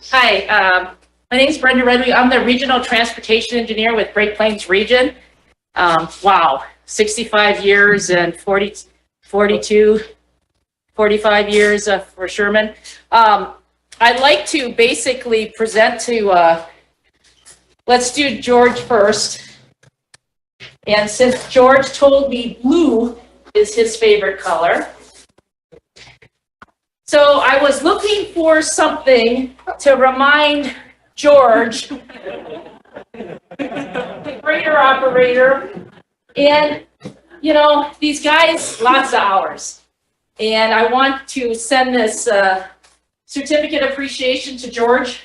Hi, my name is Brenda Redwing. I'm the Regional Transportation Engineer with Great Plains Region. Wow, 65 years and 45 years for Sherman. I'd like to basically present to, let's do George first. And since George told me blue is his favorite color, so I was looking for something to remind George, the grader operator, and you know, these guys, lots of hours. And I want to send this certificate of appreciation to George.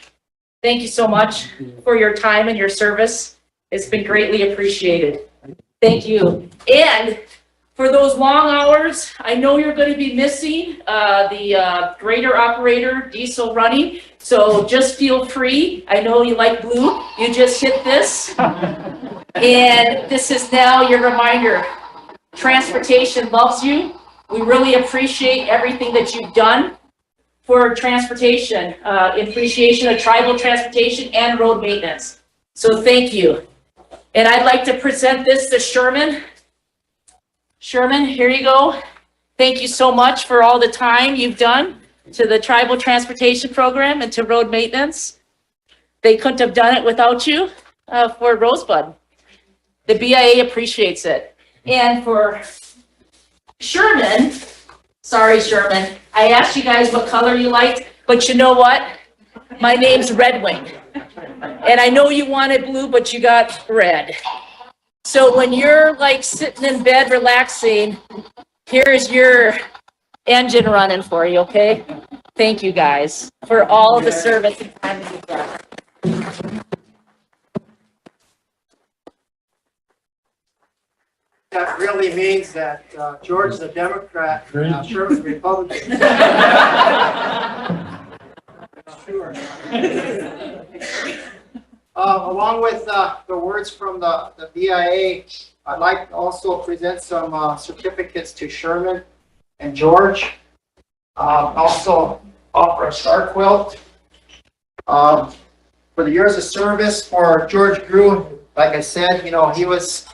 Thank you so much for your time and your service. It's been greatly appreciated. Thank you. And for those long hours, I know you're going to be missing the grader operator, diesel running. So just feel free. I know you like blue. You just hit this. And this is now your reminder. Transportation loves you. We really appreciate everything that you've done for transportation, appreciation of tribal transportation and road maintenance. So thank you. And I'd like to present this to Sherman. Sherman, here you go. Thank you so much for all the time you've done to the Tribal Transportation Program and to road maintenance. They couldn't have done it without you for Rosebud. The BIA appreciates it. And for Sherman, sorry, Sherman, I asked you guys what color you liked, but you know what? My name's Redwing. And I know you wanted blue, but you got red. So when you're like sitting in bed relaxing, here's your engine running for you, okay? Thank you guys for all of the service and time that you've done. That really means that George is a Democrat, Sherman's a Republican. Sure. Along with the words from the BIA, I'd like to also present some certificates to Sherman and George. Also offer a star quilt. For the years of service for George Grew, like I said, you know, he was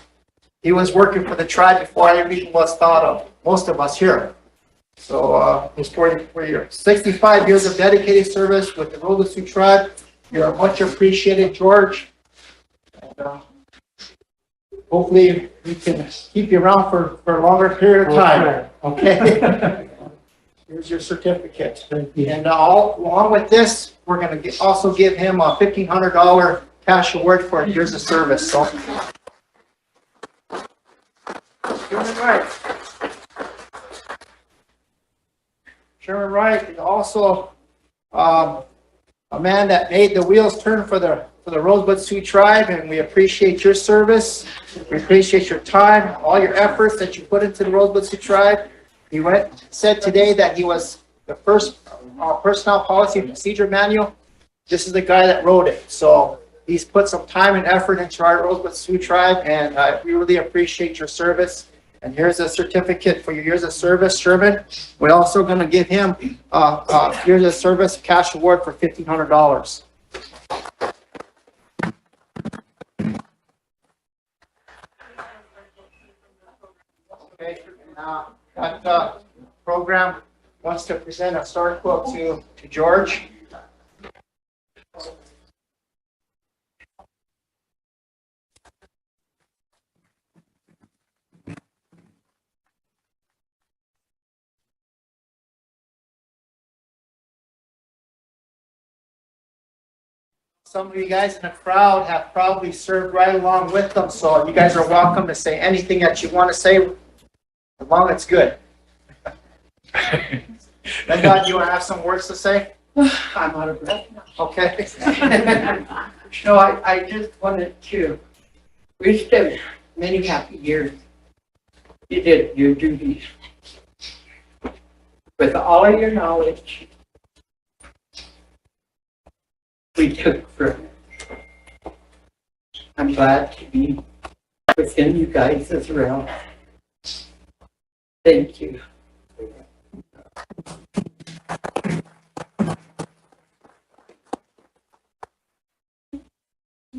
working for the tribe before anything was thought of, most of us here. So his 44 years, 65 years of dedicated service with the Rosebud Sioux tribe. You're much appreciated, George. And, hopefully we can keep you around for a longer period of time. Okay. Here's your certificate. And along with this, we're going to also give him a $1,500 cash award for years of service. So. Sherman Wright. Sherman Wright is also a man that made the wheels turn for the Rosebud Sioux tribe, and we appreciate your service. We appreciate your time, all your efforts that you put into the Rosebud Sioux tribe. He said today that he was the first personnel policy and procedure manual. This is the guy that wrote it. So he's put some time and effort into our Rosebud Sioux tribe, and we really appreciate your service. And here's a certificate for your years of service, Sherman. We're also going to give him years of service cash award for $1,500. Okay, that program wants to present a star quote to George. Some of you guys in the crowd have probably served right along with them, so you guys are welcome to say anything that you want to say, as long as it's good. Then God, you want to have some words to say? I'm out of breath now. Okay. So I just wanted to wish them many happy years. You did your duties with all of your knowledge. We took from it. I'm glad to be within you guys as well. Thank you.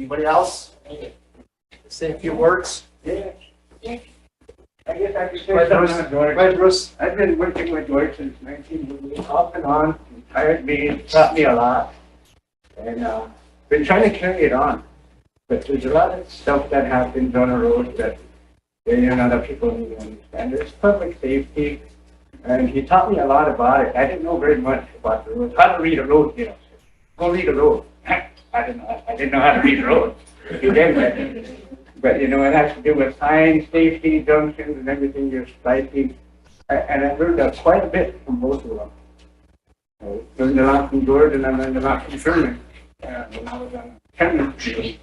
Anybody else? Say a few words. Yeah. I guess I could say Right, something Bruce. on George. Right, Bruce. I've been working with George since 1980, off and on. He tired me, taught me a lot. And been trying to carry it on. But there's a lot of stuff that happens on the road that other people need to understand. There's public safety. And he taught me a lot about it. I didn't know very much about the road. How to read a road, Go read a road. I didn't know how to read a road. He did that. But, it has to do with signs, safety, junctions, and everything you're striking. And I learned quite a bit from both of them. I learned a lot from George, and I learned a lot from Sherman. When I was on Sherman, he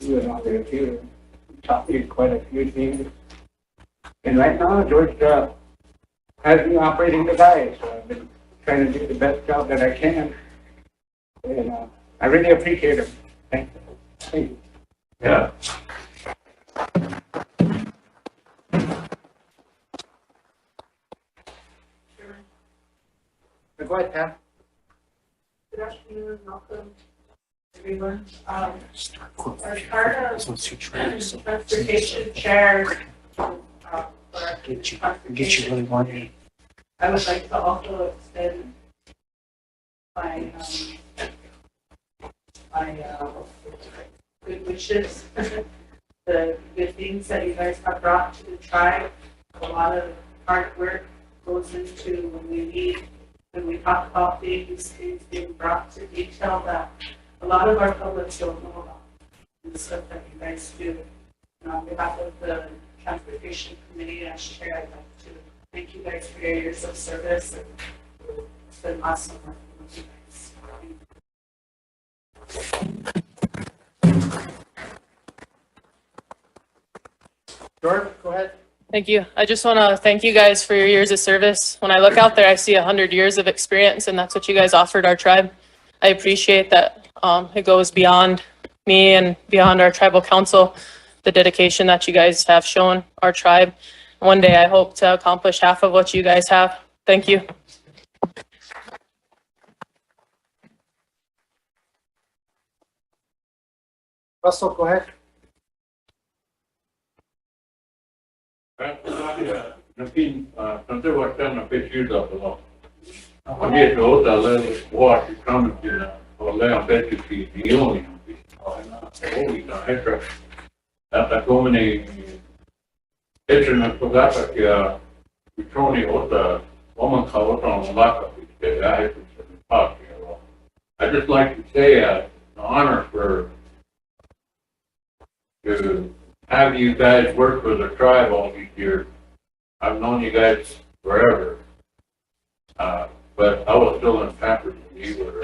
was out there too. He taught me quite a few things. And right now, George has me operating the guy, so I've been trying to do the best job that I can. And I really appreciate him. Thank you. Thank you. Yeah. Go ahead, Pam. Good afternoon, welcome, everyone. As part of transportation chair, for Get you really wanted. I would like to also extend my, good wishes, the good things that you guys have brought to the tribe. A lot of hard work goes into when we talk about things being brought to detail that a lot of our publics don't know about, and the stuff that you guys do. And on behalf of the Transportation Committee as chair, I'd like to thank you guys for your years of service, and it's been awesome working with you guys. George, go ahead. Thank you. I just want to thank you guys for your years of service. When I look out there, I see 100 years of experience, and that's what you guys offered our tribe. I appreciate that it goes beyond me and beyond our tribal council, the dedication that you guys have shown our tribe. One day, I hope to accomplish half of what you guys have. Thank you. Russell, go ahead. Inte varit denna betyda på och det är då där vart det kommer till och lära bättre till miljoner. Detta kommer ni etchen på detta jag tror ni åt om man kan åt en lacka det är I just like to say an honor to have you guys work with the tribe all these years. I've known you guys forever, but I was still in Pampers when you were.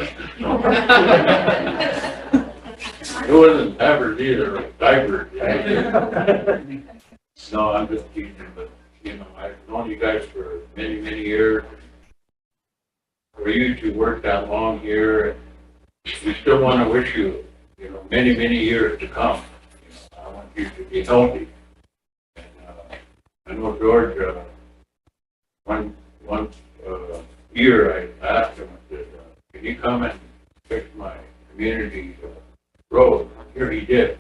It wasn't Pampers either, diapers. No, I'm just teasing, but I've known you guys for many, many years. For you to work that long here, we still want to wish you, many, many years to come. I want you to be healthy. And, I know George, one year I asked him, I said, can you come and fix my community road? Here he did.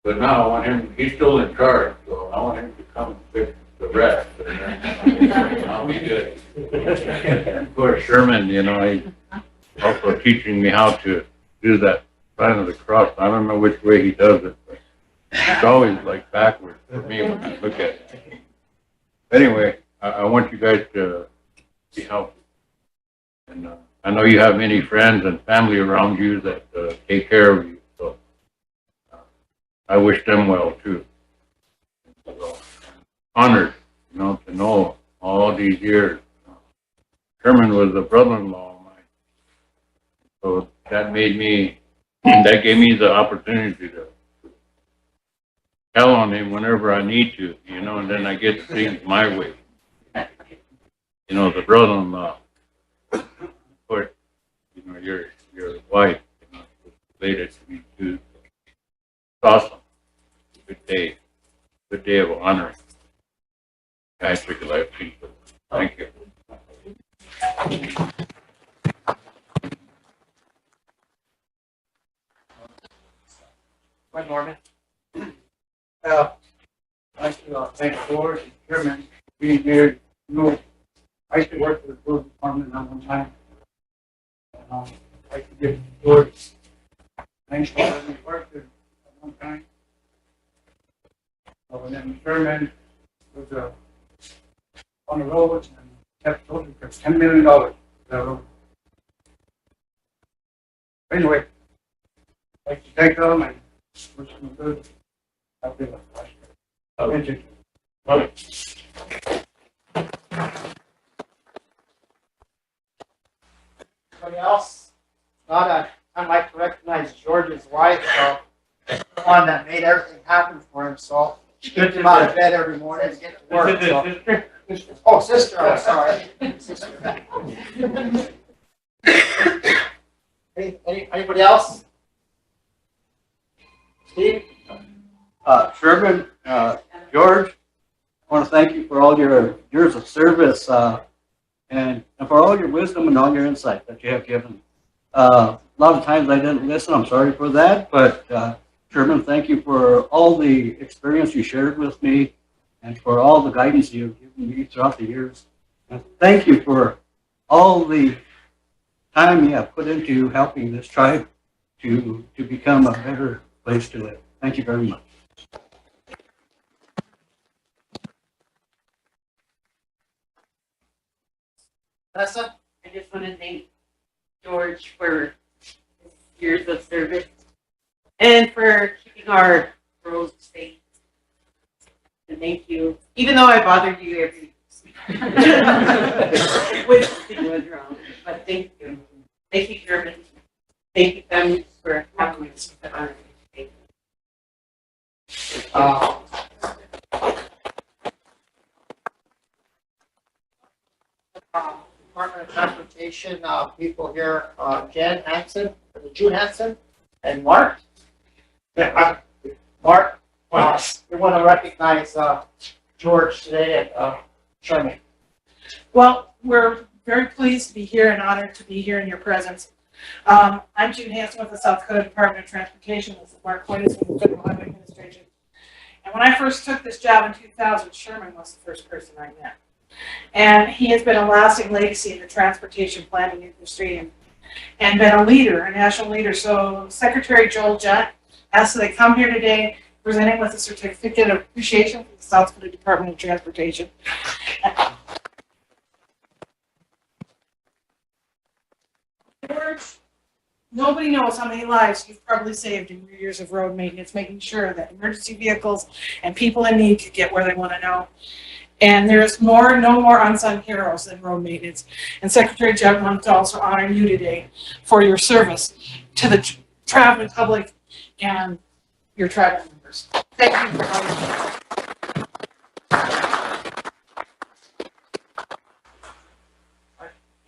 But now I want him, he's still in charge, so I want him to come and fix the rest. And then I'll be good. Of course, Sherman, he also teaching me how to do that sign of the cross. I don't know which way he does it, but it's always like backwards for me when I look at it. Anyway, I want you guys to be healthy. And I know you have many friends and family around you that take care of you. So I wish them well too. So, honored, to know all these years. Sherman was a brother-in-law of mine. So that gave me the opportunity to tell on him whenever I need to, and then I get things my way. The brother-in-law, of course, your wife, related to me too. It's awesome. Good day of honoring. Guys, took a life people. Thank you. Go Norman. I like to thank George and Chairman for being here. You know, I used to work for the road department at one time. I'd like to give George thanks for all his work there at one time. And then Chairman was on the roads and kept voting for $10 million. So, anyway, I'd like to thank them and wish them good. Have a good one. Thank you. Anybody else? Not, I'd like to recognize George's wife, the one that made everything happen for him, so gets him out of bed every morning to get to work. So. Oh, sister, I'm sorry. Sister. Anybody else? Steve? Sherman, George, I want to thank you for all your years of service and for all your wisdom and all your insight that you have given. A lot of times I didn't listen. I'm sorry for that. But Sherman, thank you for all the experience you shared with me and for all the guidance you've given me throughout the years. And thank you for all the time you have put into helping this tribe to become a better place to live. Thank you very much. Vanessa? I just want to thank George for his years of service and for keeping our roads safe. And thank you, even though I bothered you every week with something was wrong. But thank you. Thank you, German. Thank you, families, for having us. Department of Transportation, people here, Jen Hansen, June Hansen, and Mark. Yeah, Mark, we want to recognize George today at Sherman. Well, we're very pleased to be here and honored to be here in your presence. I'm June Hanson with the South Dakota Department of Transportation. This is Mark Hoynes from the Federal Highway Administration. And when I first took this job in 2000, Sherman was the first person I met. And he has been a lasting legacy in the transportation planning industry and been a leader, a national leader. So Secretary Joel Judd asked that I come here today presenting with a certificate of appreciation from the South Dakota Department of Transportation. George, nobody knows how many lives you've probably saved in your years of road maintenance, making sure that emergency vehicles and people in need could get where they want to know. And there's no more unsung heroes than road maintenance. And Secretary Judd wanted to also honor you today for your service to the traveling public and your tribal members. Thank you for coming.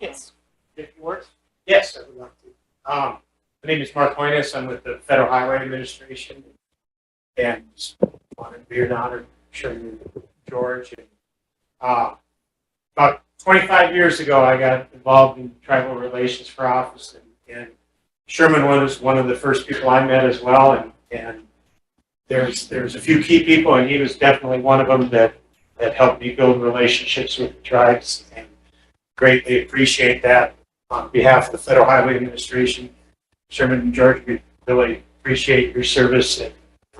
Yes. If you work. Yes, I would like to. My name is Mark Hoynes. I'm with the Federal Highway Administration. And just wanted to be here to honor Sherman George. And, about 25 years ago, I got involved in tribal relations for office. And Sherman was one of the first people I met as well. And there's a few key people, and he was definitely one of them that helped me build relationships with the tribes. And greatly appreciate that. On behalf of the Federal Highway Administration, Sherman and George, we really appreciate your service and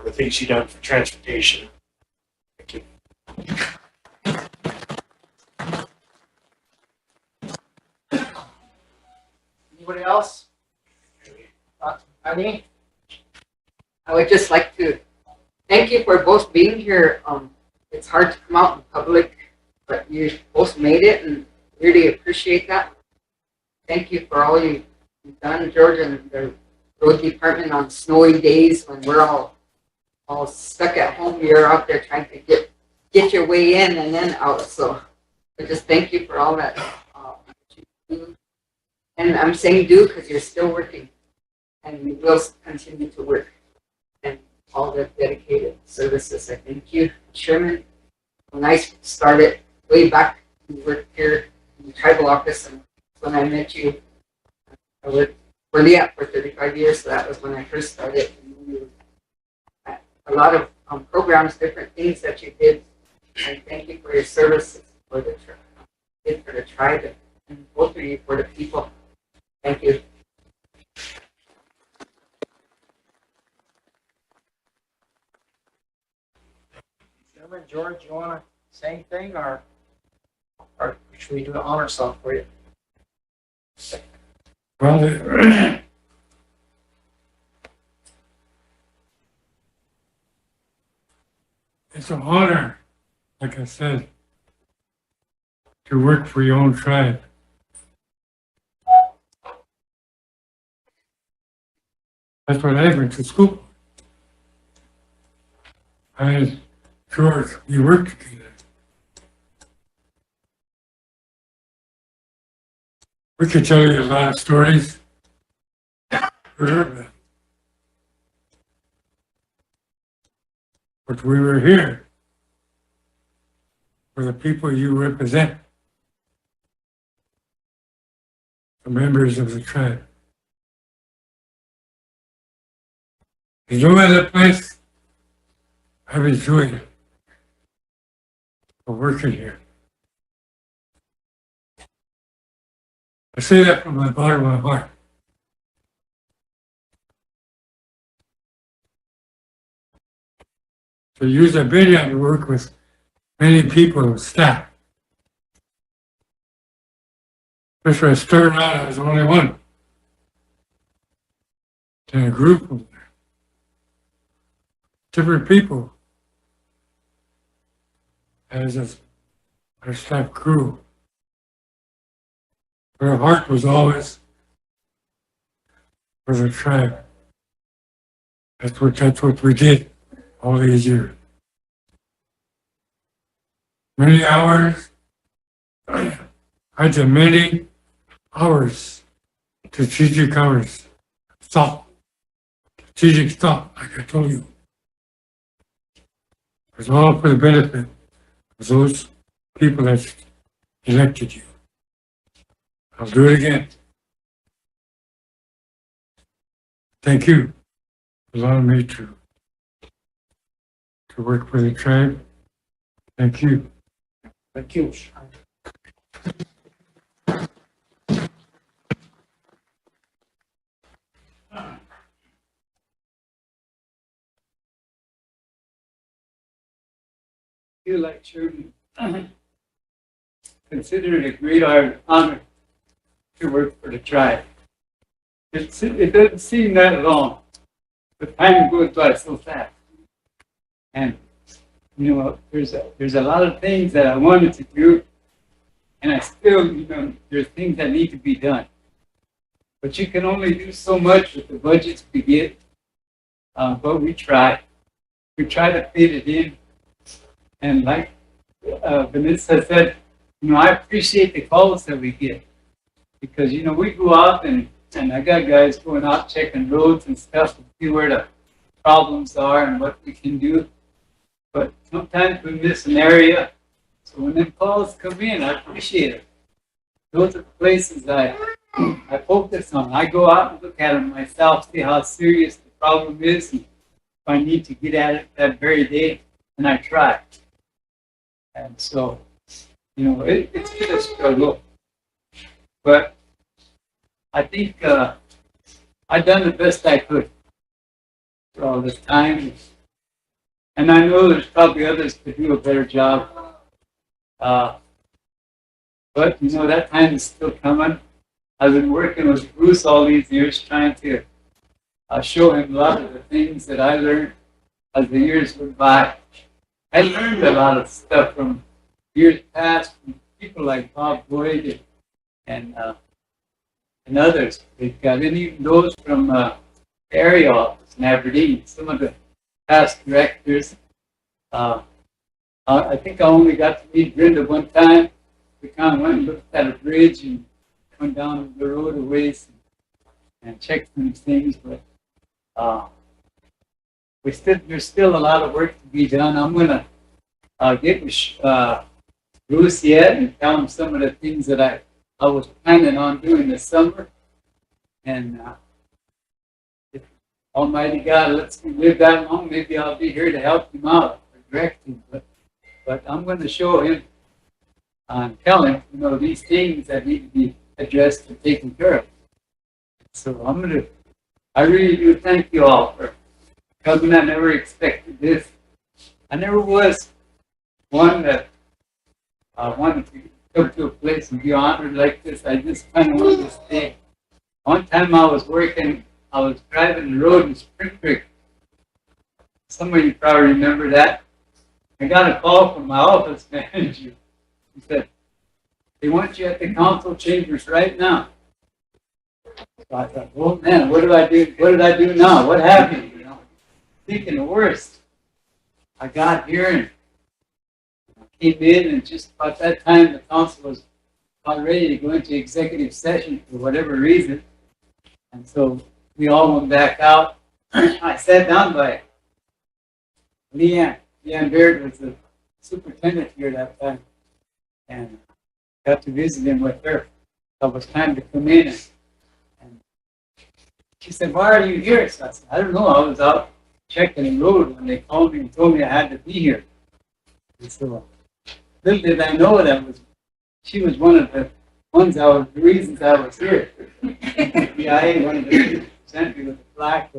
the things you've done for transportation. Thank you. Anybody else? Eileen? I would just like to thank you for both being here. It's hard to come out in public, but you both made it and really appreciate that. Thank you for all you've done, George, and the road department on snowy days when we're all stuck at home. You're out there trying to get your way in and then out. So I just thank you for all that you do. And I'm saying do because you're still working, and you will continue to work. And all the dedicated services, I thank you, Sherman. When I started way back, you worked here in the tribal office, and when I met you, I worked for Leah for 35 years, so that was when I first started. And you a lot of programs, different things that you did. And thank you for your service for the tribe and both of you for the people. Thank you. Chairman George, you want to say anything, or should we do an honor song for you? Well, it's an honor, like I said, to work for your own tribe. That's what I went to school for. I and George, we worked together. We could tell you a lot of stories. But we were here for the people you represent, the members of the tribe. There's no other place I've enjoyed for working here. I say that from the bottom of my heart. To use a video to work with many people and staff. Especially when I started out, I was the only one in a group of different people as our staff grew. But our heart was always for the tribe. That's what we did all these years. Many hours, I did many hours, strategic hours, strategic thought, like I told you. It was all for the benefit of those people that elected you. I'll do it again. Thank you for allowing me to work for the tribe. Thank you. Thank you. You like Sherman, consider it a great honor to work for the tribe. It doesn't seem that long, but time goes by so fast. And you know, there's a lot of things that I wanted to do, and I still, you know, there's things that need to be done. But you can only do so much with the budgets we get. But we try. We try to fit it in. And like Vanessa said, you know, I appreciate the calls that we get. Because, you know, we go out and I got guys going out checking roads and stuff to see where the problems are and what we can do. But sometimes we miss an area. So when them calls come in, I appreciate it. Those are the places I focus on. I go out and look at them myself, see how serious the problem is, and if I need to get at it that very day, and I try. And so, you know, it's been a struggle. But I think I've done the best I could for all this time. And I know there's probably others could do a better job. But, you know, that time is still coming. I've been working with Bruce all these years trying to show him a lot of the things that I learned as the years went by. I learned a lot of stuff from years past from people like Bob Boyd and others. They've got even those from the area office in Aberdeen, some of the past directors. I think I only got to meet Brenda one time. We kind of went and looked at a bridge and went down the road a ways and checked some things, but there's still a lot of work to be done. I'm going to get with Bruce yet and tell him some of the things that I was planning on doing this summer. And Almighty God lets me live that long, maybe I'll be here to help him out or direct him. But I'm going to show him, tell him, these things that need to be addressed and taken care of. So I really do thank you all for coming. I never expected this. I never was one that wanted to come to a place and be honored like this. I just kind of wanted to stay. One time I was driving the road in Spring Creek. Some of you probably remember that. I got a call from my office manager. He said, they want you at the council chambers right now. So I thought, oh man, what did I do? What did I do now? What happened? Thinking the worst. I got here and came in, and just about that time the council was about ready to go into executive session for whatever reason. And so we all went back out. I sat down by Leanne. Leanne Baird was the superintendent here that time. And got to visit him with her. So it was time to come in. And she said, why are you here? So I said, I don't know. I was out checking the road when they called me and told me I had to be here. And so little did I know she was one of the reasons I was here. The IA wanted to present me with a plaque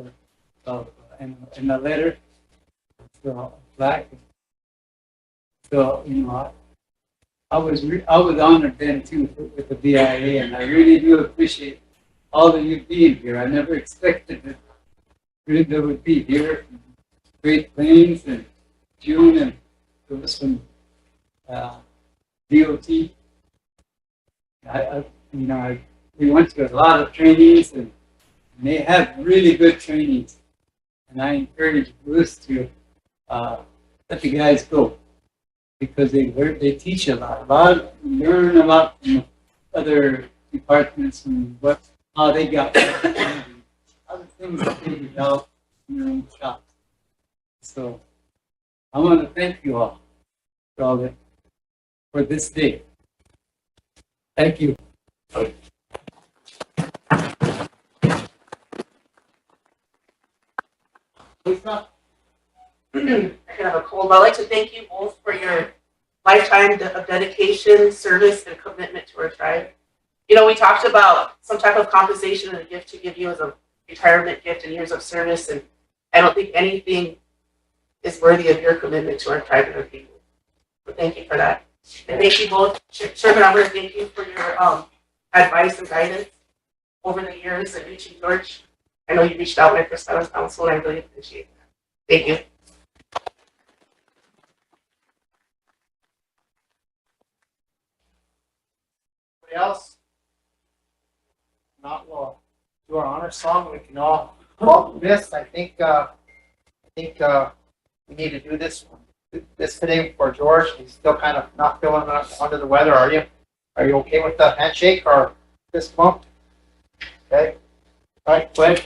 and a letter. So plaque. So I was honored then too with the BIA, and I really do appreciate all of you being here. I never expected that Brenda would be here from Great Plains and June, and it was from DOT. We went to a lot of trainings, and they have really good trainings. And I encourage Bruce to let the guys go, because they teach a lot. You learn a lot from other departments and how they got other things that they develop in their own shops. So I want to thank you all for this day. Thank you. I have a cold. I'd like to thank you both for your lifetime of dedication, service, and commitment to our tribe. We talked about some type of compensation and a gift to give you as a retirement gift and years of service, and I don't think anything is worthy of your commitment to our tribe and our people. So thank you for that. And thank you both. Sherman, I want to thank you for your advice and guidance over the years at reaching George. I know you reached out when I first got on council, and I really appreciate that. Thank you. Anybody else? Not, we'll do our honor song. We can all this. I think we need to do this today for George. He's still kind of not feeling under the weather. Are you? Are you okay with the handshake or fist bump? Okay. All right, go ahead.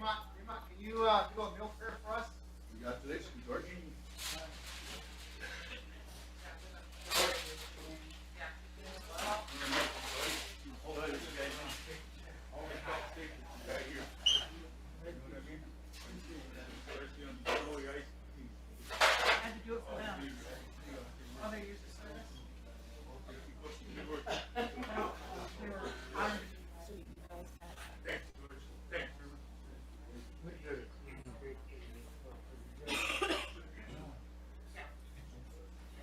can you do a meal prayer for us? Congratulations, George. I had to do it for them. Other years of service. They were honored.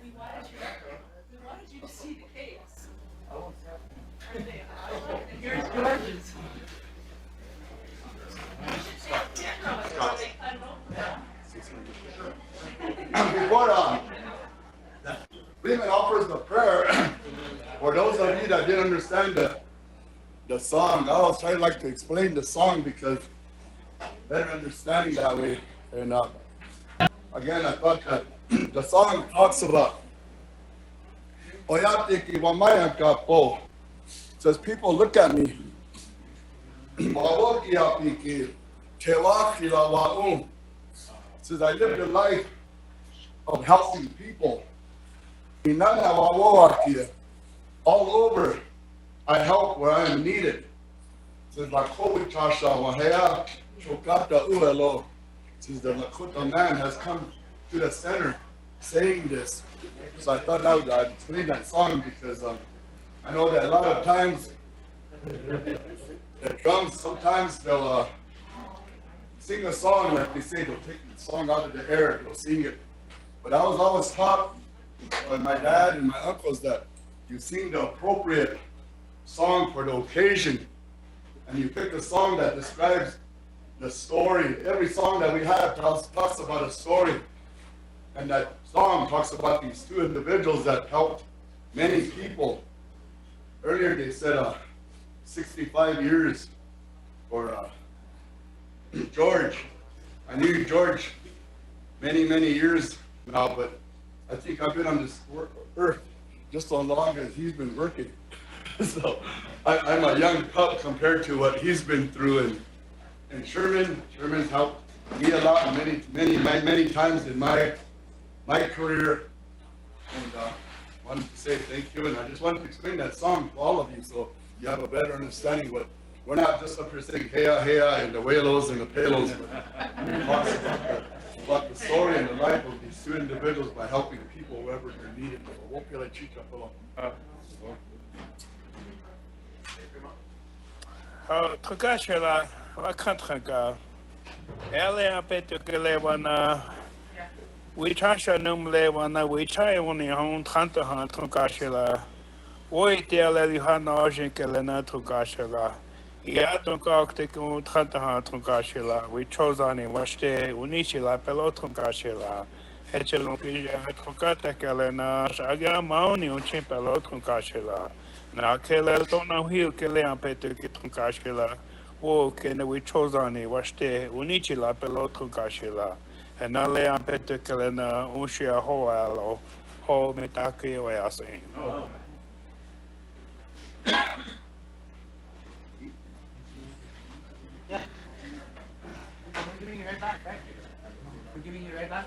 We wanted you to see the cakes. Here's George's. Before Freeman offers the prayer, for those of you that didn't understand the song, I always try like to explain the song because better understanding that way. And again, I thought that the song talks about Oyate ki wamaya kapo. Says people look at me. Mawoki api ki tewachi la waum. Says I lived a life of helping people. Inana wawoaki. All over, I help where I am needed. Says Lakowi Tasha Wahea Chokata Uelo. Says the Lakota man has come to the center saying this. So I thought I'd explain that song because I know that a lot of times the drums, sometimes they'll sing a song like they say they'll take the song out of the air, they'll sing it. But I was always taught by my dad and my uncles that you sing the appropriate song for the occasion, and you pick a song that describes the story. Every song that we have talks about a story, and that song talks about these two individuals that helped many people. Earlier they said 65 years for George. I knew George many years now, but I think I've been on this earth just so long as he's been working. So I'm a young pup compared to what he's been through. And Sherman's helped me a lot many times in my career. And wanted to say thank you. And I just wanted to explain that song to all of you so you have a better understanding. What we're not just up here saying heya heya and the whalos and the palos, but it talks about the story and the life of these two individuals by helping people wherever they're needed. Tukashela, Wakantraka, Elia Petukelewana, we Chasha Numlewana, we Chai on your own Tantahan Tukashela, Oi Dele Hanajan Kelena Tukashela, Yatukaktiku Tantahan Tukashela, we chose on in Washte, Unichila Pelotukashela, Echelopija Tukata Kelena, Saga Mauni Chimpelo Tukashela. Na kele tona hiu kele ampete ki tunkashila wo kene we chozani washte unichila pelo tunkashila na le ampete kele na ushia hoalo ho metaki oyasin. Yeah. We're giving you right back, right? We're giving you right back.